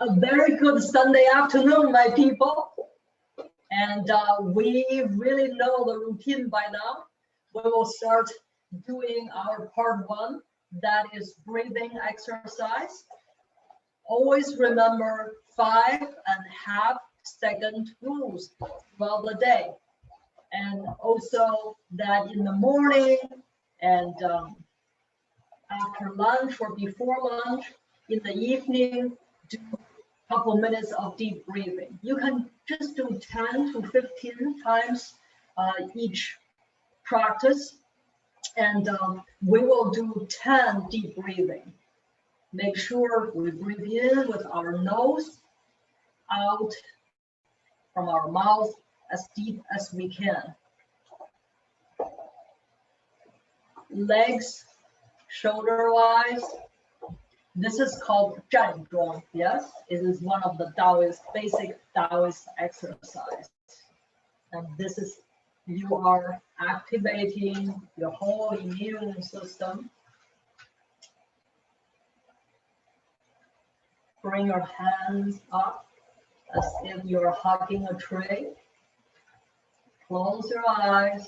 A very good Sunday afternoon, my people. And we really know the routine by now. We will start doing our part 1, that is breathing exercise. Always remember 5.5 second rules throughout the day. And also that in the morning and after lunch or before lunch, in the evening, do a couple minutes of deep breathing. You can just do 10 to 15 times each practice, and we will do 10 deep breathing. Make sure we breathe in with our nose, out from our mouth as deep as we can. Legs shoulder-wise. This is called 站桩, yes? It is one of the Taoist, basic Taoist exercise. And this is, you are activating your whole immune system. Bring your hands up as if you're hugging a tree. Close your eyes.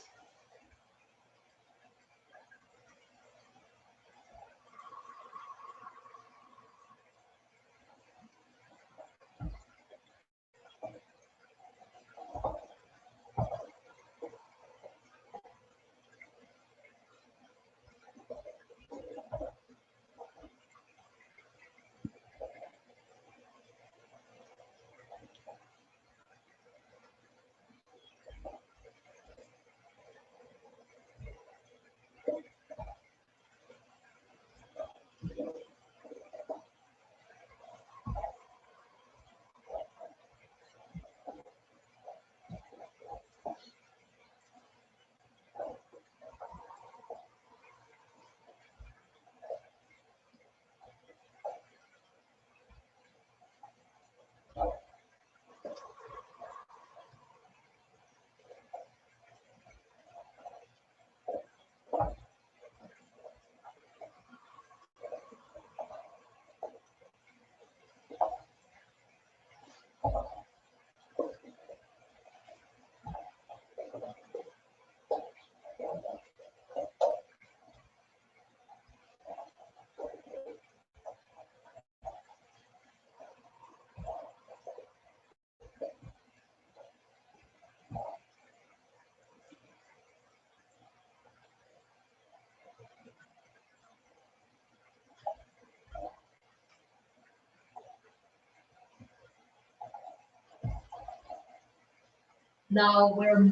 Now we're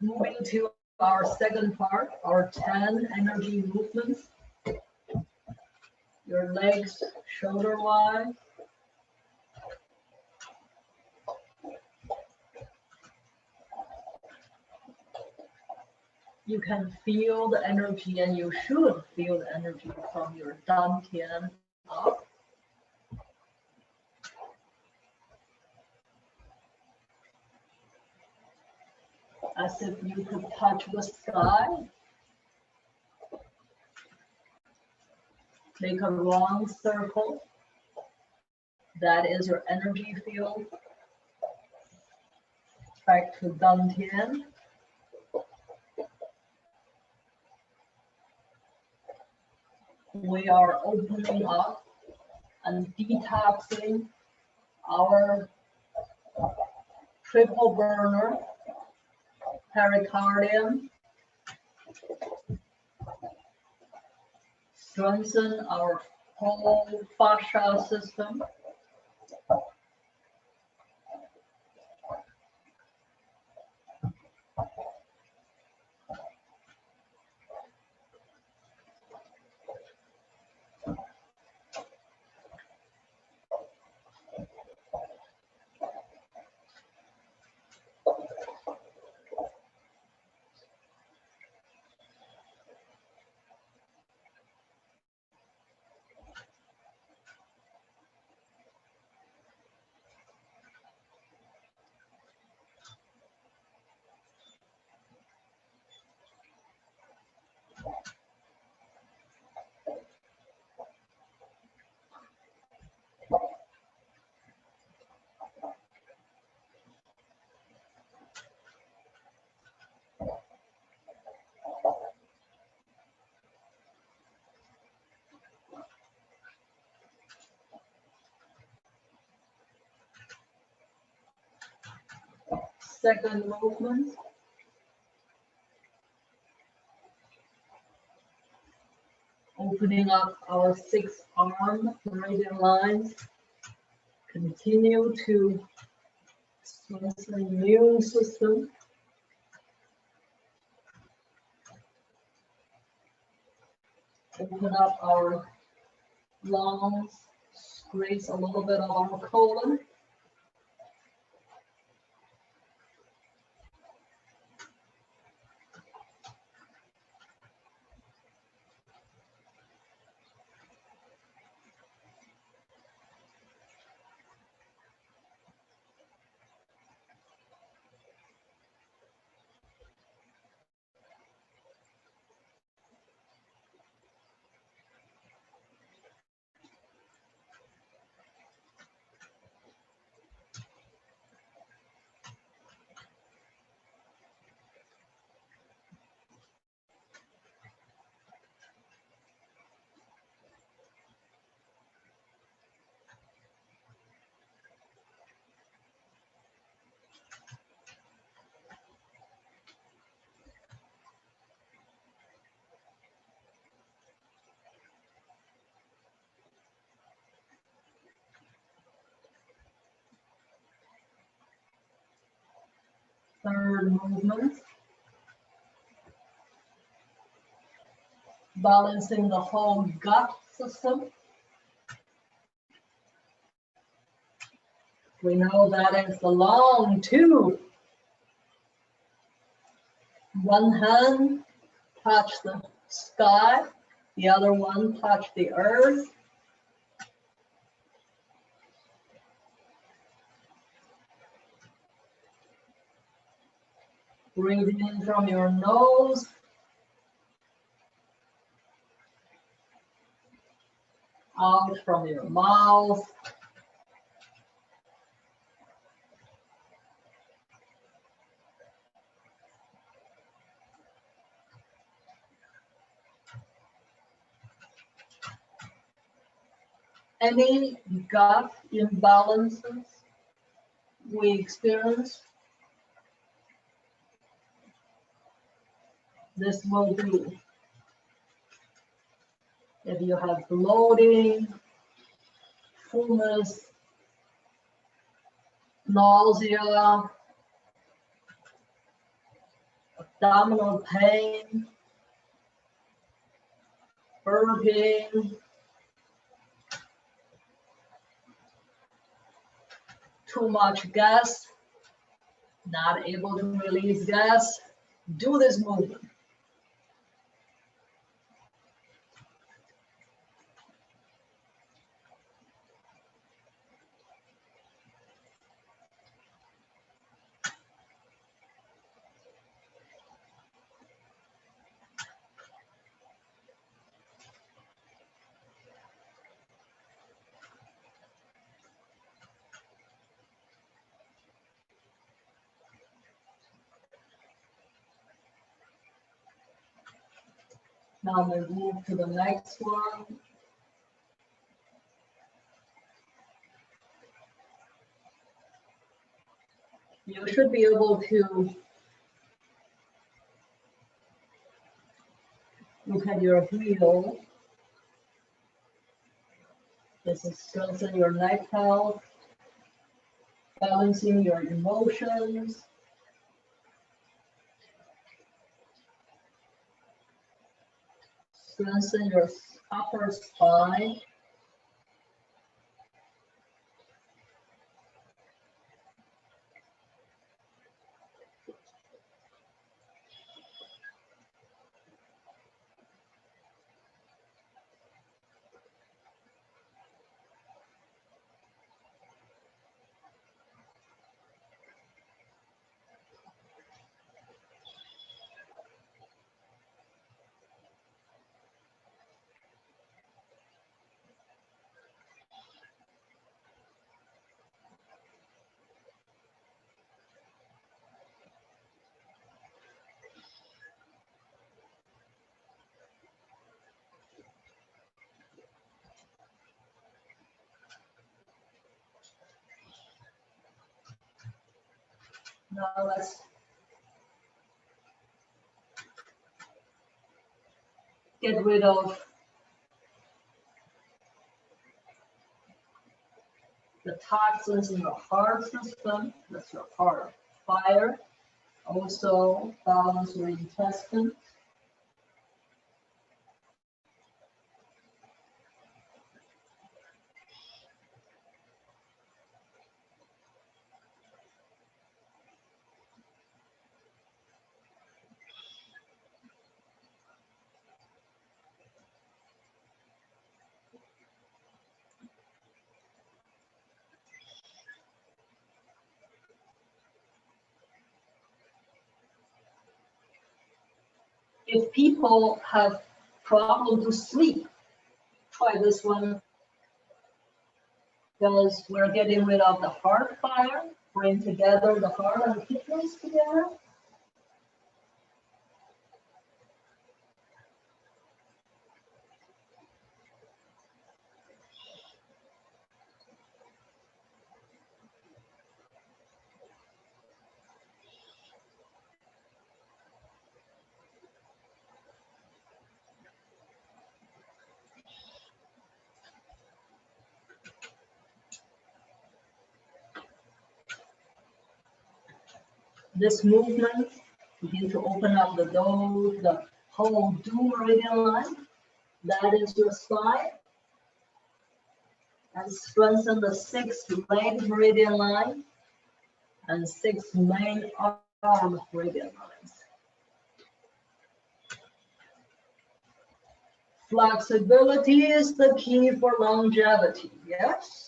moving to our second part, our 10 energy movements. Your legs shoulder wide. You can feel the energy, and you should feel the energy from your dantian up. As if you could touch the sky. Make a long circle. That is your energy field. Back to dantian. We are opening up and detoxing our triple burner, pericardium, strengthen our whole fascia system. second movement. Opening up our 6-arm meridian lines. Continue to strengthen the immune system. Open up our lungs. Squeeze a little bit of our colon. Third movement. Balancing the whole gut system. We know that is the long tube. One hand touch the sky, the other one touch the earth. Breathe in from your nose. Out from your mouth. Any gut imbalances we experience, this will do. If you have bloating, fullness, nausea, abdominal pain, burping, too much gas, not able to release gas, do this movement. Now we move to the next one. You should be able to look at your heel. This is strengthening your neck health, balancing your emotions. Strengthen your upper spine. Now let's get rid of the toxins in the heart system. That's your heart. Fire. Also balance your intestines. If people have problem to sleep, try this one, because we're getting rid of the heart fire, bring together the heart and the kidneys together. This movement begin to open up the dome, the whole dome meridian line. That is your spine. And strengthen the 6 leg meridian line and 6 main arm meridian lines. Flexibility is the key for longevity, yes?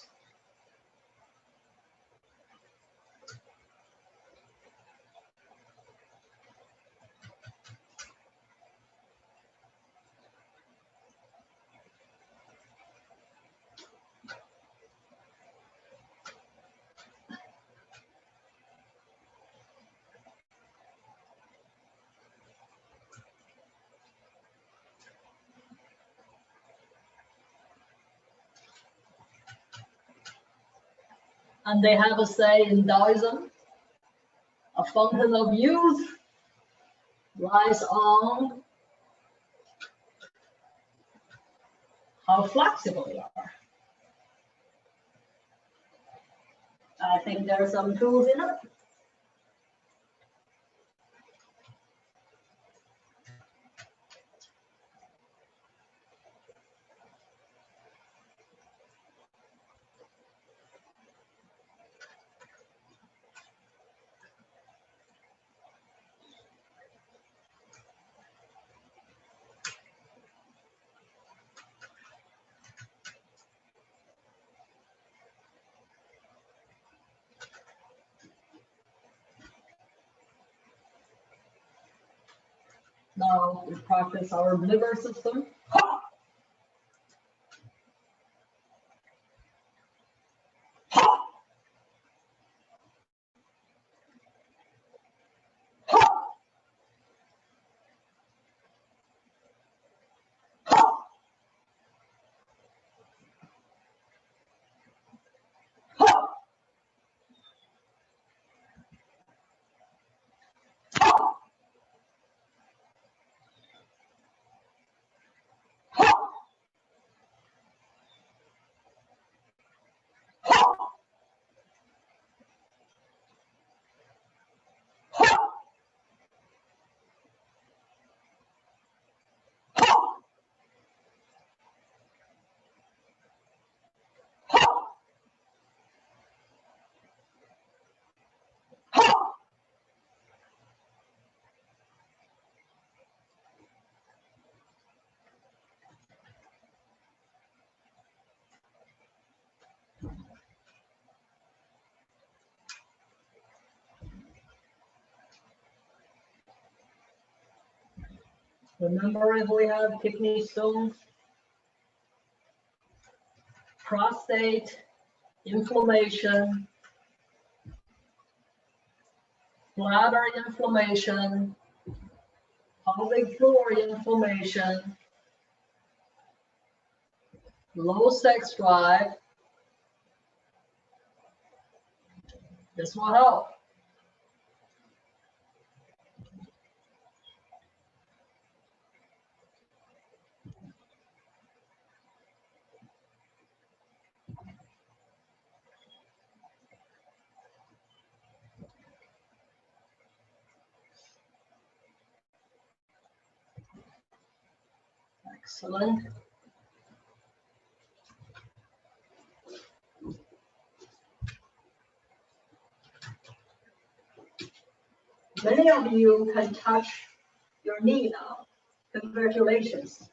And they have a say in Taoism, a fountain of youth lies on how flexible you are. I think there's some truth in it. Now we practice our liver system. Ha! Ha! Ha! Ha! Ha! Ha! Ha! Ha! Ha! Ha! Ha! Ha! Remember, if we have kidney stones, prostate inflammation, bladder inflammation, pelvic floor inflammation, low sex drive, this will help. Excellent. Many of you can touch your knee now. Congratulations.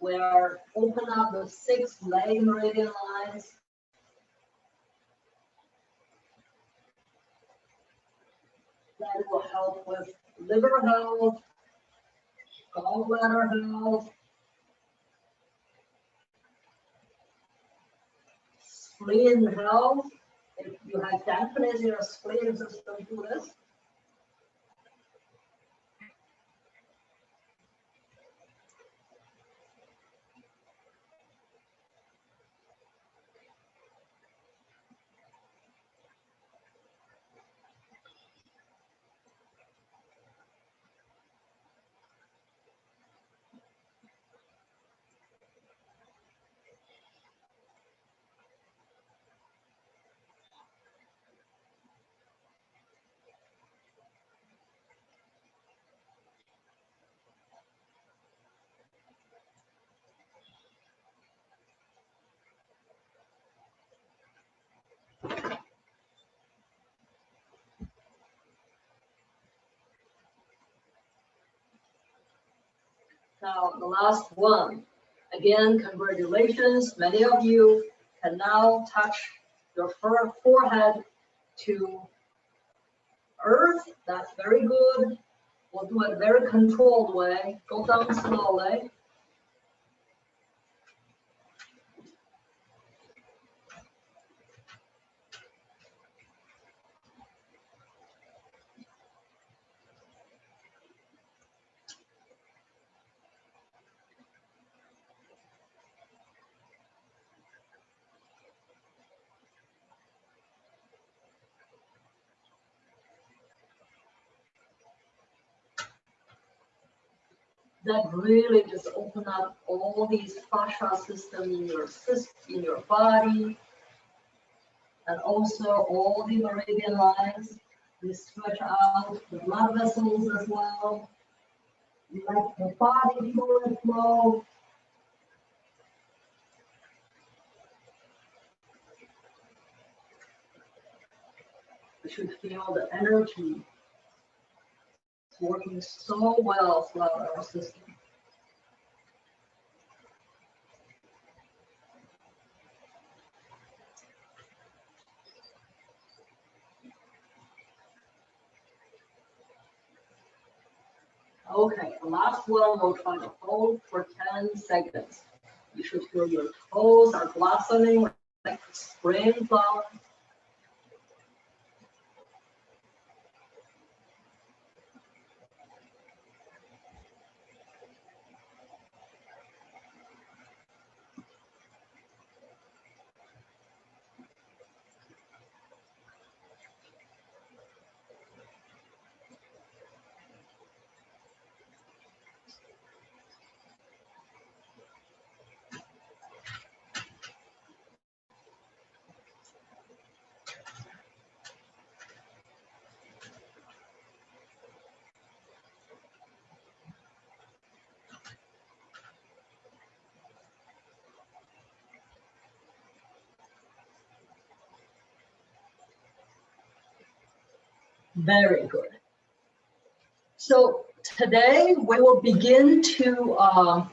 We'll open up the 6 leg meridian lines. That will help with liver health, gallbladder health, spleen health. If you have dampness in your spleen system, do this. Now, the last one. Again, congratulations. Many of you can now touch your forehead to earth. That's very good. We'll do it very controlled way. Go down slowly. That really just open up all these fascia system in your body, and also all the meridian lines. We stretch out the blood vessels as well. We let the body fluid flow. You should feel the energy working so well throughout our system. Okay, the last one, we'll try to hold for 10 seconds. You should feel your toes are blossoming like spring flowers. Very good. So today we will begin to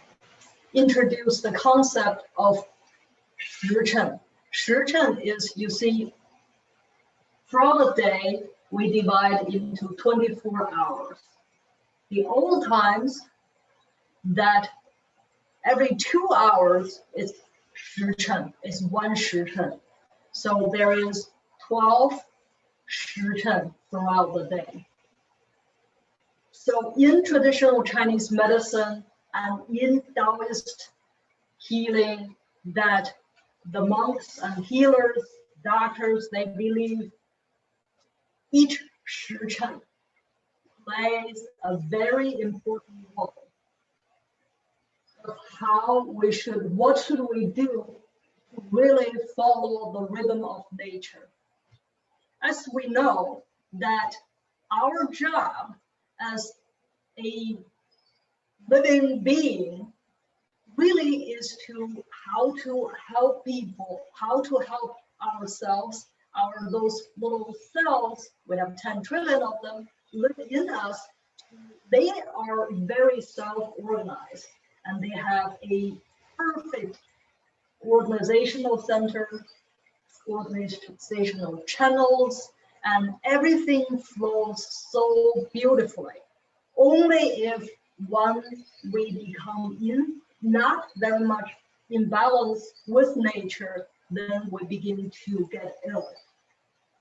introduce the concept of 时辰. 时辰 is, you see, from a day we divide into 24 hours. The old times that every 2 hours is 时辰, is 1 时辰. So there is 12 时辰throughout the day. So in traditional Chinese medicine and in Taoist healing, that the monks and healers, doctors, they believe each 时辰 plays a very important role of what should we do to really follow the rhythm of nature? As we know that our job as a living being really is how to help people, how to help ourselves, those little cells, we have 10 trillion of them, live in us. They are very self-organized and they have a perfect organizational center, organizational channels, and everything flows so beautifully. Only if once we become not very much in balance with nature, then we begin to get ill.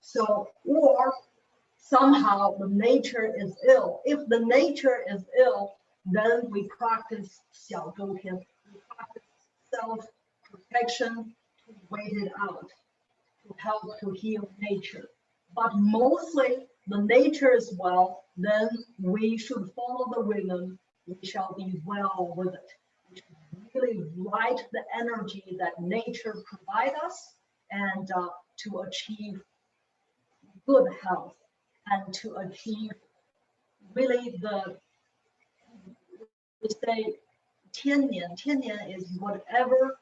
So, or somehow the nature is ill. If the nature is ill, then we practice 小周天, we practice self-protection to wait it out, to help to heal nature. But mostly the nature is well, then we should follow the rhythm. We shall be well with it. We should really ride the energy that nature provides us and to achieve good health and to achieve really we say 天年 is whatever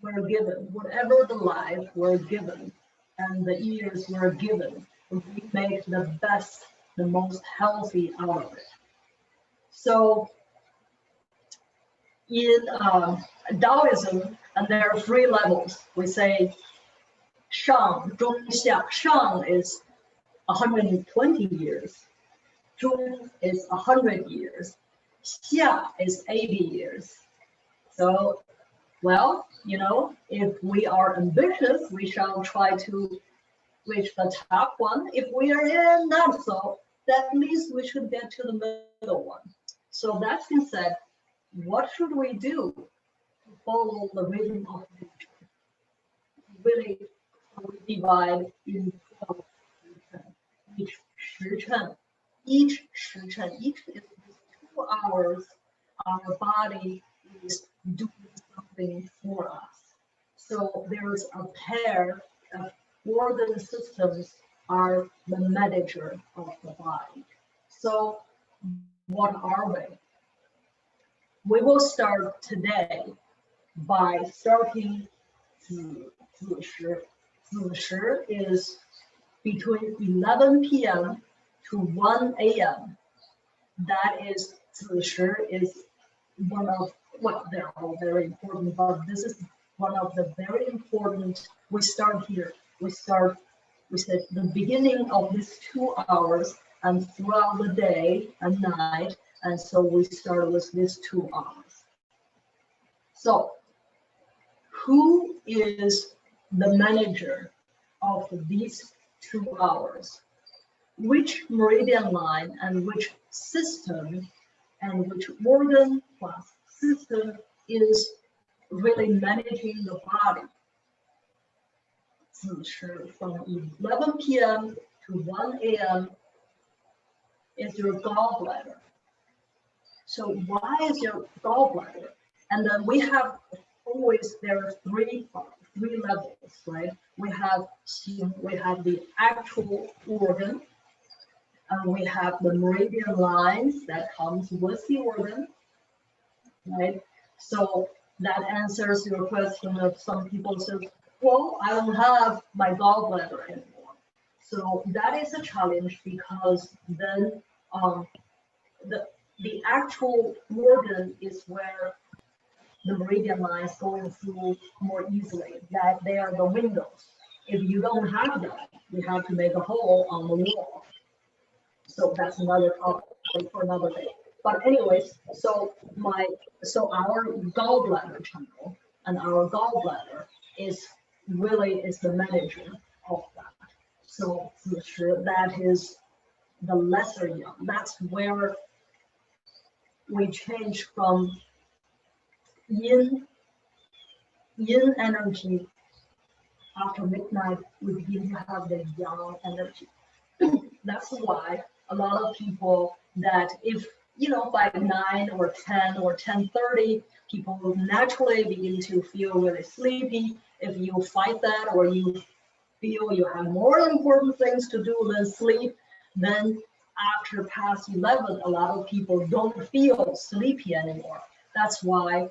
we're given, whatever the life we're given and the years we're given, we make the best, the most healthy out of it. So in Taoism, and there are 3 levels. We say 上, 中, 下. 上 is 120 years. 中 is 100 years. 下 is 80 years. So, well, you know, if we are ambitious, we shall try to reach the top one. If we are not so, then at least we should get to the middle one. So that being said, what should we do to follow the rhythm of nature? Really, we divide in 12 each 时辰, each is 2 hours. Our body is doing something for us. So there's a pair of organ systems are the manager of the body. So what are they? We will start today by starting 子时. 子时 is between 11 p.m. to 1 a.m. That is, 子时 is one of, well, they're all very important, but this is one of the very important. We start here. We said the beginning of these 2 hours and throughout the day and night. And so we start with these 2 hours. So who is the manager of these 2 hours? Which meridian line and which system and which organ plus system is really managing the body? 子时 from 11 p.m. to 1 a.m. is your gallbladder. So why is your gallbladder? And then we have always, there are 3 levels, right? We have the actual organ, and we have the meridian lines that comes with the organ, right? So that answers your question of some people say, well, I don't have my gallbladder anymore. So that is a challenge because then the actual organ is where the meridian lines going through more easily, that they are the windows. If you don't have that, you have to make a hole on the wall. So that's another topic for another day. But anyways, so our gallbladder channel and our gallbladder is the manager of that. So that is the lesser yang. That's where we change from yin energy. After midnight, we begin to have the yang energy. That's why a lot of people that if by 9 or 10 or 10:30, people will naturally begin to feel really sleepy. If you fight that, or you feel you have more important things to do than sleep, then after past 11, a lot of people don't feel sleepy anymore. That's why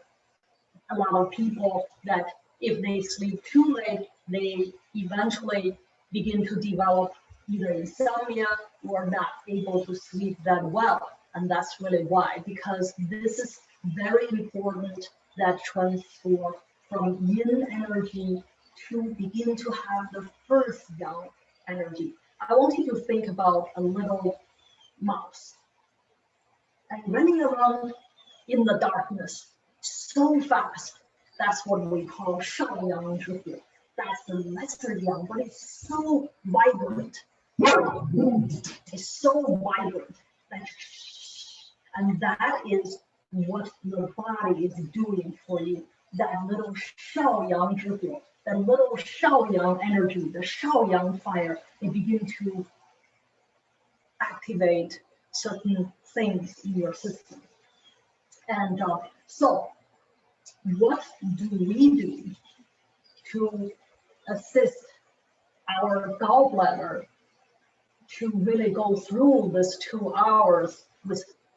a lot of people that if they sleep too late, they eventually begin to develop either insomnia or not able to sleep that well. And that's really why, because this is very important, that transfer from yin energy to begin to have the first yang energy. I want you to think about a little mouse and running around in the darkness so fast. That's what we call 上阳之火. That's the lesser yang, but it's so vibrant. It's so vibrant. And that is what your body is doing for you. That little 少阳之火, that little 少阳 energy, the 少阳 fire, it begins to activate certain things in your system. And so, what do we do to assist our gallbladder to really go through this 2 hours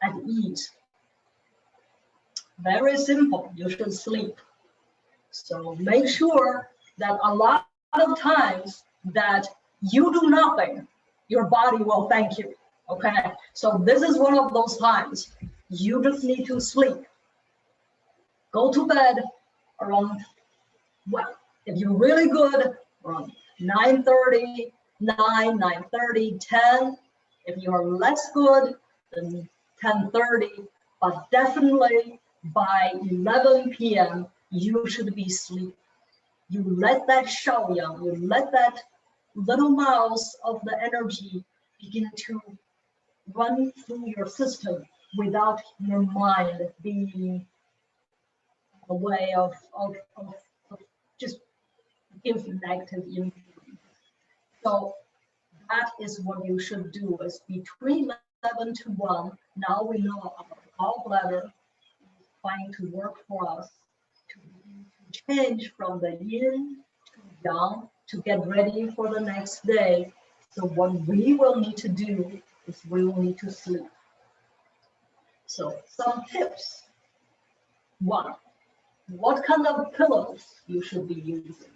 at ease? Very simple, you should sleep. So make sure that a lot of times that you do nothing, your body will thank you, okay? So this is one of those times you just need to sleep. Go to bed around, well, if you're really good, around 9:30, 9:30, 10. If you're less good, then 10:30. But definitely by 11 p.m., you should be asleep. You let that 少阳, you let that little mouse of the energy begin to run through your system without your mind being a way of just giving negative influence. So that is what you should do, is between 11 to 1. Now we know our gallbladder is trying to work for us to change from the yin to yang to get ready for the next day. So what we will need to do is we will need to sleep. So some tips. 1, what kind of pillows you should be using?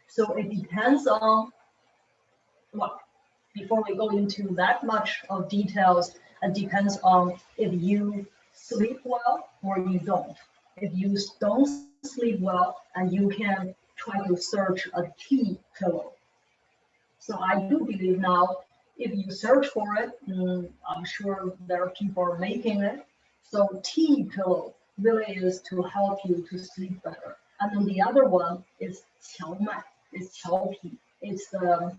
So it depends on, well, before we go into that much of details, it depends on if you sleep well or you don't. If you don't sleep well, and you can try to search a tea pillow. So I do believe now, if you search for it, I'm sure there are people making it. So tea pillow really is to help you to sleep better. And then the other one is 荞麦, it's 荞皮. It's the,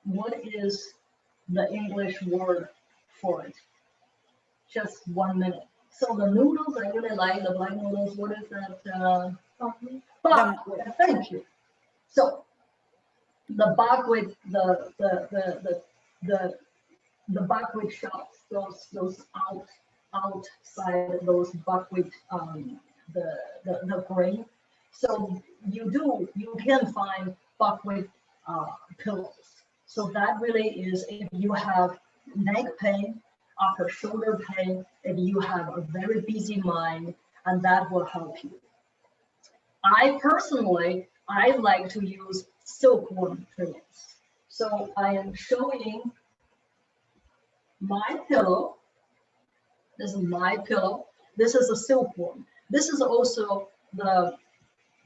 what is the English word for it? Just 1 minute. So the noodles, I really like the black noodles. What is that? Buckwheat. Thank you. So the buckwheat, the buckwheat shops, those outside those buckwheat, the grain. So you can find buckwheat pillows. So that really is, if you have neck pain, upper shoulder pain, if you have a very busy mind, and that will help you. I personally, I like to use silkworm pillows. So I am showing my pillow. This is my pillow. This is a silkworm. This is also the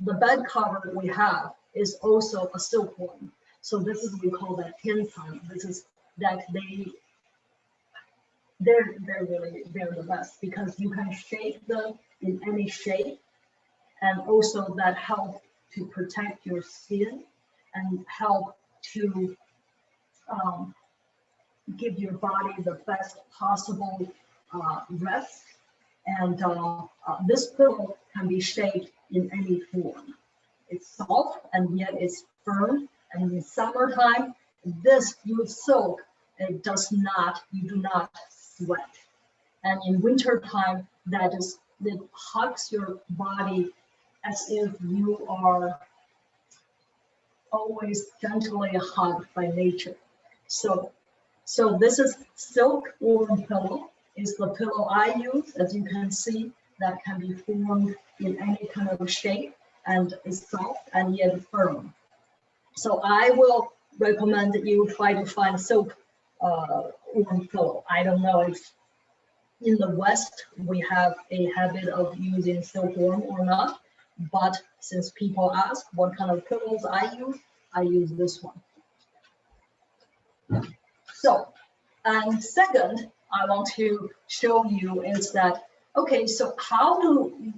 bed cover we have is also a silkworm. So this is, we call that 天蚕. This is that they're the best, because you can shape them in any shape, and also that help to protect your skin and help to give your body the best possible rest. And this pillow can be shaped in any form. It's soft and yet it's firm. And in summertime, this you soak it does not, you do not sweat. And in winter time, it hugs your body as if you are always gently hugged by nature. So this is silk warm pillow. Is the pillow I use, as you can see, that can be formed in any kind of shape and is soft and yet firm. So I will recommend that you try to find silk warm pillow. I don't know if in the West we have a habit of using silk warm or not, but since people ask what kind of pillows I use this one. So, and second, I want to show you is that, okay, so how do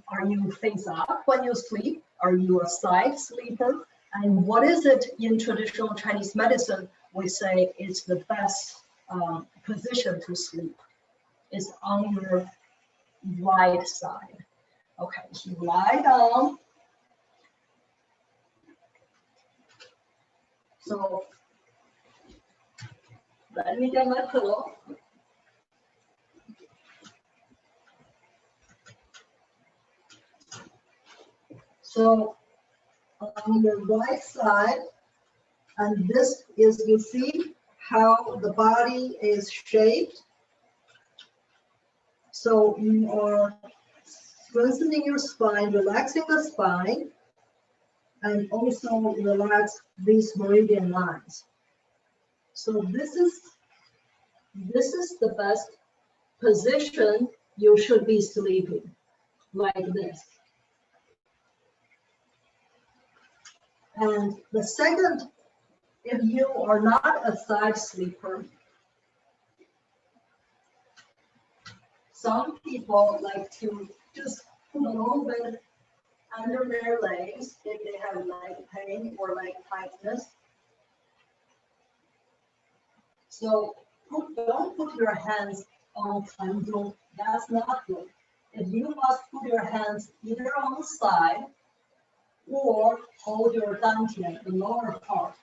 are you face up when you sleep? Are you a side sleeper? And what is it in traditional Chinese medicine? We say it's the best position to sleep. It's on your right side. Okay, so lie down. So let me get my pillow. So on the right side, and this is, you see how the body is shaped. So you are strengthening your spine, relaxing the spine, and also relax these meridian lines. So this is the best position you should be sleeping, like this. And the second, if you are not a side sleeper, some people like to just put a little bit under their legs if they have leg pain or leg tightness. So don't put your hands on tendon. That's not good. If you must put your hands either on the side or hold your dantian, the lower part.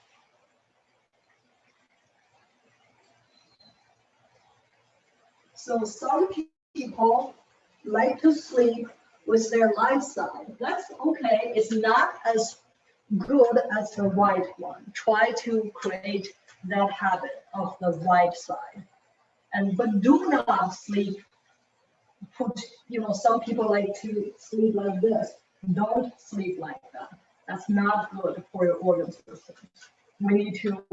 So some people like to sleep with their left side. That's okay. It's not as good as the right one. Try to create that habit of the right side. But do not sleep, some people like to sleep like this. Don't sleep like that. That's not good for your organ system. We need to,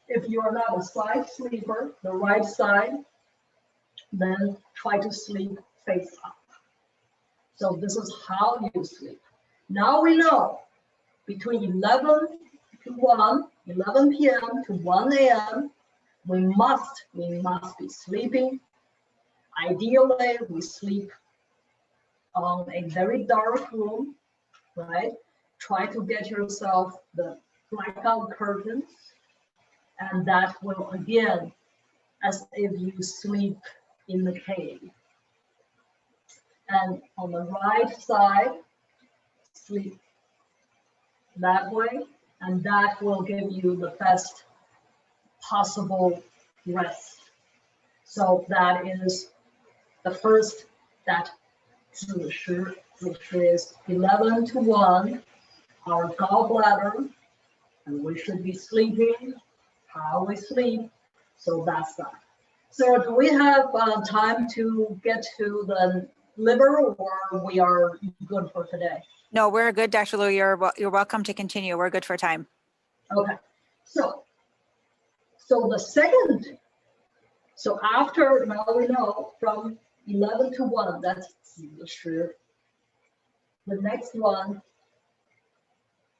if you are not a side sleeper, the right side, then try to sleep face up. So this is how you sleep. Now we know between 11 p.m. to 1 a.m., we must be sleeping. Ideally, we sleep on a very dark room, right? Try to get yourself the blackout curtains, and that will, again, as if you sleep in the cave. And on the right side, sleep that way, and that will give you the best possible rest. So that is the first, that 子时is 11 to 1, our gallbladder, and we should be sleeping, how we sleep. So that's that. So do we have time to get to the liver, or we are good for today? No, we're good, Dr. Liu. You're welcome to continue. We're good for time. Okay. So the second, so after, now we know from 11 to 1, that's 子时. The next one,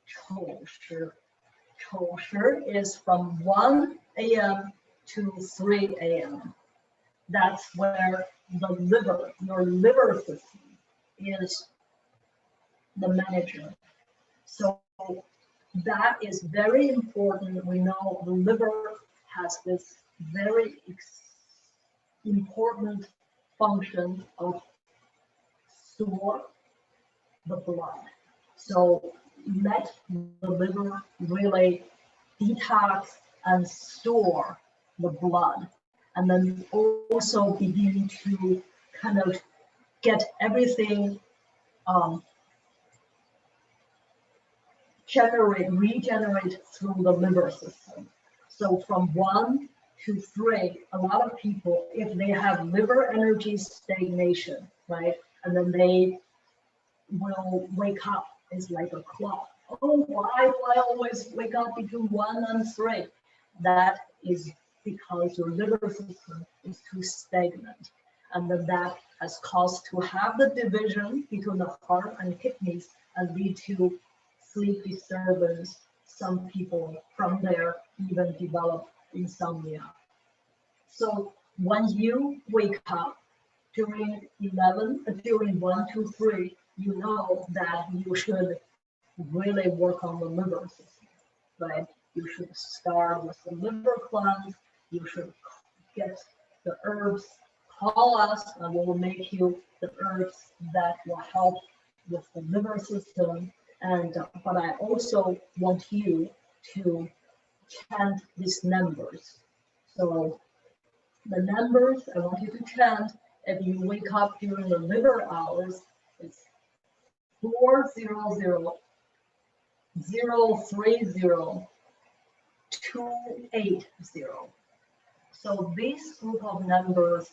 丑时. 丑时 is from 1 a.m. to 3 a.m. That's where the liver, your liver system is the manager. So that is very important. We know the liver has this very important function of store the blood. So let the liver really detox and store the blood, and then also begin to kind of get everything regenerate through the liver system. So from 1 to 3, a lot of people, if they have liver energy stagnation, right, and then they will wake up, it's like a clock. Oh, why do I always wake up between 1 and 3? That is because your liver system is too stagnant, and then that has caused to have the division between the heart and kidneys and lead to sleep disturbance. Some people from there even develop insomnia. So when you wake up during 1 to 3, you know that you should really work on the liver system, right? You should start with the liver cleanse. You should get the herbs. Call us and we will make you the herbs that will help with the liver system. And but I also want you to chant these numbers. So the numbers I want you to chant if you wake up during the liver hours, it's 400 030 280. So this group of numbers,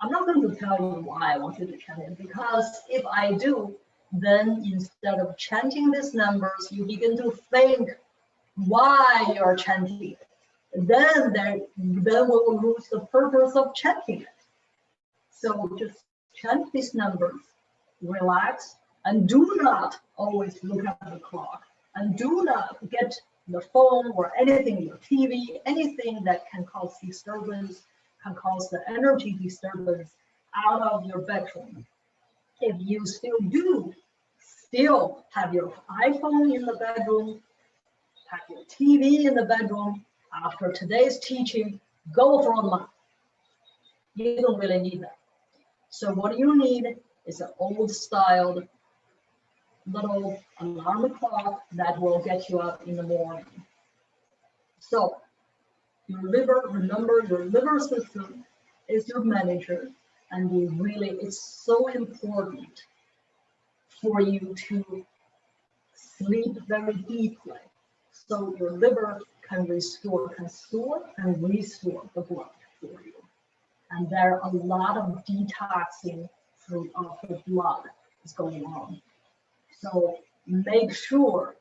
I'm not going to tell you why I want you to chant it, because if I do, then instead of chanting these numbers, you begin to think why you're chanting it. Then we will lose the purpose of chanting it. So just chant these numbers, relax, and do not always look at the clock, and do not get the phone or anything, your TV, anything that can cause disturbance, can cause the energy disturbance out of your bedroom. If you still have your iPhone in the bedroom, have your TV in the bedroom, after today's teaching, go for a month. You don't really need that. So what you need is an old-styled little alarm clock that will get you up in the morning. So remember your liver system is your manager, and it's so important for you to sleep very deeply, so your liver can store and restore the blood for you. And there are a lot of detoxing of the blood is going on. So make sure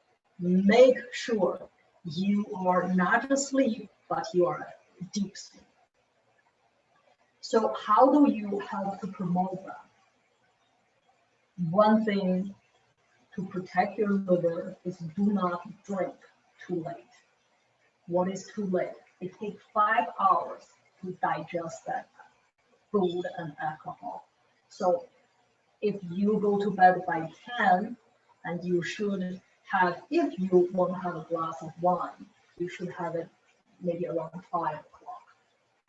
you are not asleep, but you are deep sleep. So how do you help to promote that? One thing to protect your liver is do not drink too late. What is too late? It takes 5 hours to digest that food and alcohol. So if you go to bed by 10, and you should have, if you want to have a glass of wine, you should have it maybe around 5 o'clock.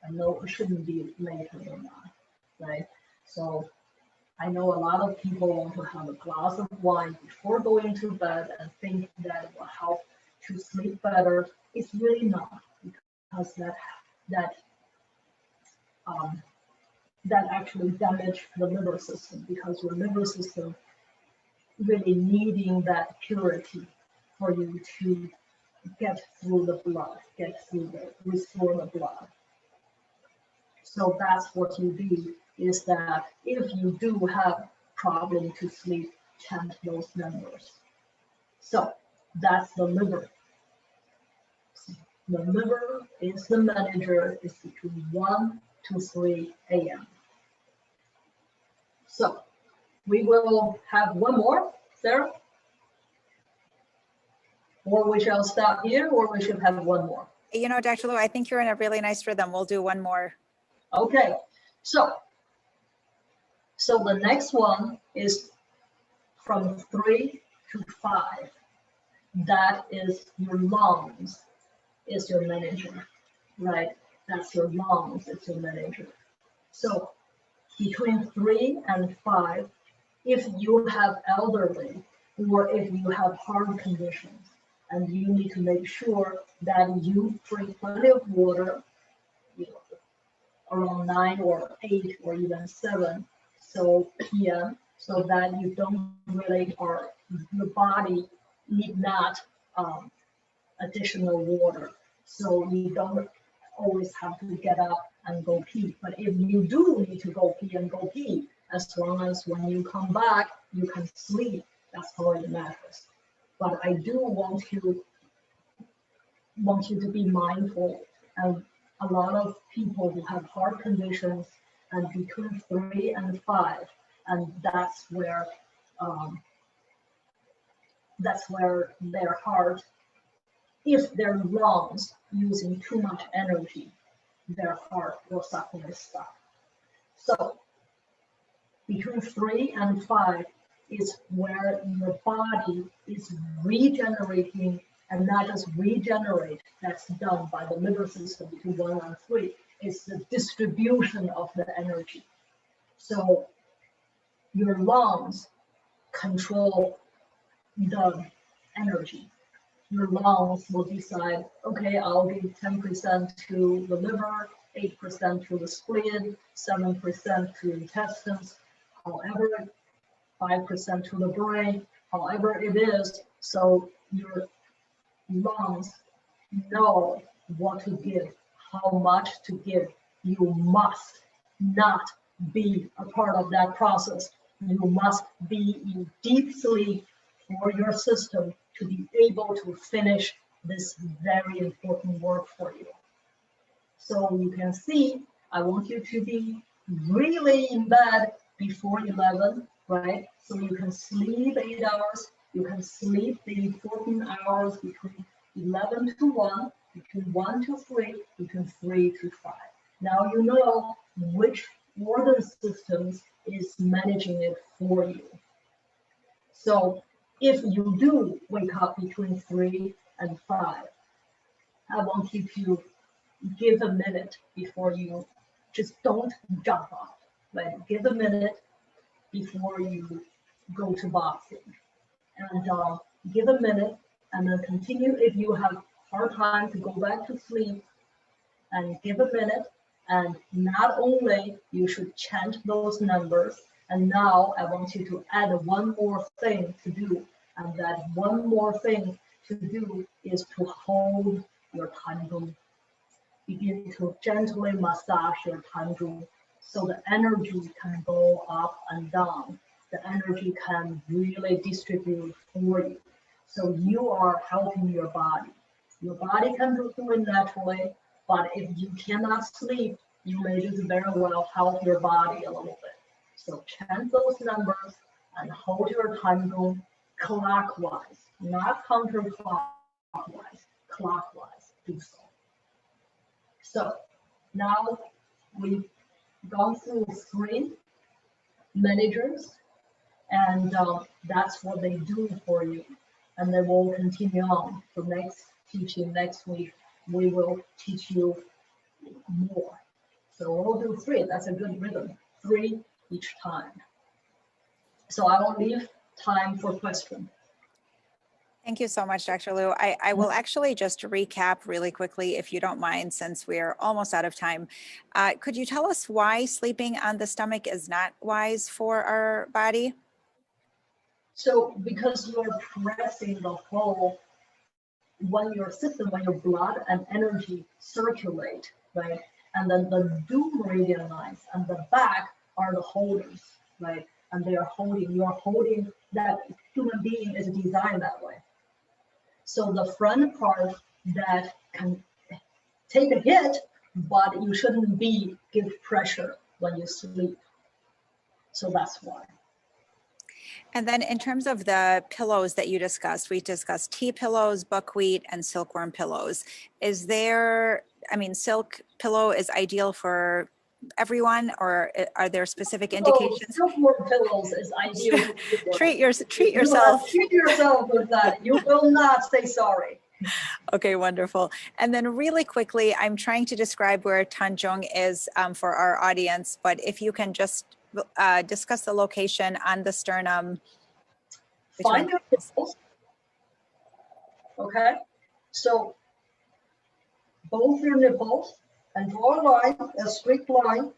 I know it shouldn't be later than that, right? So I know a lot of people want to have a glass of wine before going to bed and think that it will help to sleep better. It's really not, because that actually damages the liver system, because your liver system really needing that purity for you to get through the blood, restore the blood. So that's what you do, is that if you do have problem to sleep, chant those numbers. So that's the liver. The liver is the manager, is between 1 to 3 a.m. So we will have one more, Sarah? Or we shall stop here, or we should have one more. You know, Dr. Lu, I think you're in a really nice rhythm. We'll do one more. Okay, so the next one is from 3 to 5. That is your lungs, is your manager, right? That's your lungs, it's your manager. So between 3 and 5, if you have elderly or if you have heart conditions, and you need to make sure that you drink plenty of water, you know, around 9 or 8 or even 7 p.m. so that you don't really, or your body need not additional water. So you don't always have to get up and go pee. But if you do need to go pee and go pee, as long as when you come back, you can sleep, that's all it matters. But I do want you to be mindful, and a lot of people who have heart conditions and between 3 and 5, and that's where their heart, if their lungs using too much energy, their heart will suddenly stop. So between 3 and 5 is where your body is regenerating, and not just regenerate, that's done by the liver system between 1 and 3. It's the distribution of the energy. So your lungs control the energy. Your lungs will decide, okay, I'll give 10% to the liver, 8% to the spleen, 7% to intestines, however, 5% to the brain, however it is. So your lungs know what to give, how much to give. You must not be a part of that process. You must be in deep sleep for your system to be able to finish this very important work for you. So you can see, I want you to be really in bed before 11, right? So you can sleep 8 hours, you can sleep the 14 hours between 11 to 1, between 1 to 3, between 3 to 5. Now you know which organ systems is managing it for you. So if you do wake up between 3 and 5, I want you to give a minute before you, just don't jump off. Like, give a minute before you go to boxing, and give a minute, and then continue. If you have hard time to go back to sleep, and give a minute, and not only you should chant those numbers, and now I want you to add one more thing to do, and that one more thing to do is to hold your Tanzhong. Begin to gently massage your Tanzhong so the energy can go up and down. The energy can really distribute for you. So you are helping your body. Your body can do it naturally, but if you cannot sleep, you may just very well help your body a little bit. So chant those numbers and hold your Tanzhong clockwise, not counterclockwise, clockwise. Do so. So now we've gone through 3 managers, and that's what they do for you. And then we'll continue on. For next teaching next week, we will teach you more. So we'll do 3. That's a good rhythm. 3 each time. So I will leave time for questions. Thank you so much, Dr. Liu. I will actually just recap really quickly, if you don't mind, since we're almost out of time. Could you tell us why sleeping on the stomach is not wise for our body? So because you're pressing the whole, when your system, when your blood and energy circulate, right? And then the due meridian lines and the back are the holders, right? And they are holding, you're holding, that human being is designed that way. So the front part that can take a hit, but you shouldn't give pressure when you sleep. So that's why. And then in terms of the pillows that you discussed, we discussed tea pillows, buckwheat, and silkworm pillows. Is there, I mean, silk pillow is ideal for everyone, or are there specific indications? Silkworm pillows is ideal for people. Treat yourself. Treat yourself with that. You will not say sorry. Okay, wonderful. And then really quickly, I'm trying to describe where Tanzhong is for our audience, but if you can just discuss the location on the sternum. Find your nipples. Okay, so both your nipples, and draw a line, a straight line,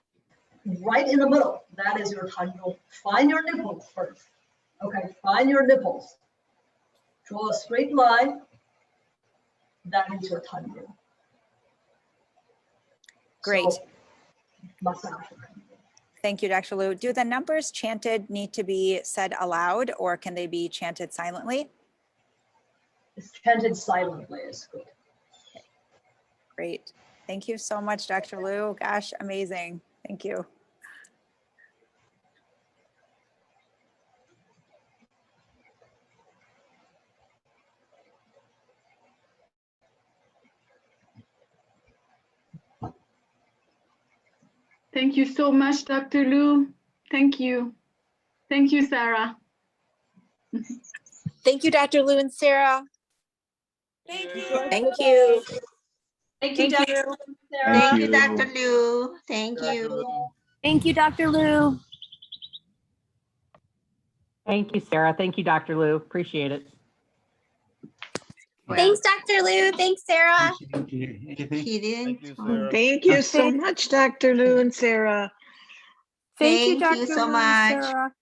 right in the middle. That is your tendril. Find your nipples first. Okay, find your nipples. Draw a straight line. That is your tendril. Great. So, massage. Thank you, Dr. Liu. Do the numbers chanted need to be said aloud, or can they be chanted silently? It's chanted silently is good. Great. Thank you so much, Dr. Liu. Gosh, amazing. Thank you. Thank you so much, Dr. Liu. Thank you. Thank you, Sarah. Thank you, Dr. Liu and Sarah. Thank you. Thank you. Thank you, Dr. Sarah. Thank you, Dr. Liu. Thank you. Thank you, Dr. Liu. Thank you, Sarah. Thank you, Dr. Liu. Appreciate it. Thanks, Dr. Liu. Thanks, Sarah. He didn't. Thank you so much, Dr. Liu and Sarah. Thank you so much. Sarah.